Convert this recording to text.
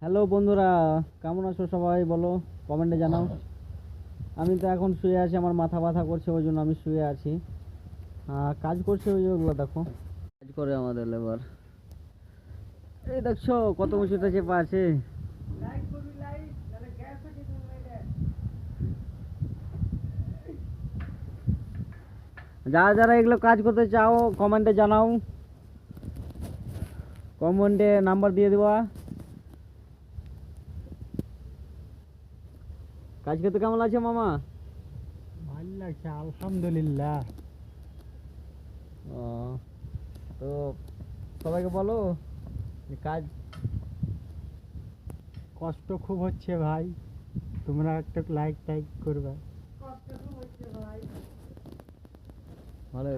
Hello বন্ধুরা, কেমন আছো সবাই বলো, কমেন্টে জানাও। আমি তো এখন শুয়ে আছি, আমার মাথা ব্যথা করছে, ওই জন্য আমি শুয়ে আছি। কাজ করছে ওই যে, ওগুলো দেখো, কাজ করে আমাদের লেবার। এই দেখছো কত উঁচুতে চেপা আছে। যারা যারা এগুলো কাজ করতে চাও কমেন্টে জানাও, কমেন্টে নাম্বার দিয়ে দেওয়া। কাজ করতে কেমন লাগছে মামা? ভালো লাগছে আলহামদুলিল্লাহ। ও, তো সবাইকে বলো যে কাজ কষ্ট খুব হচ্ছে ভাই, তোমরা একটা লাইক টাইক করবে। ভালো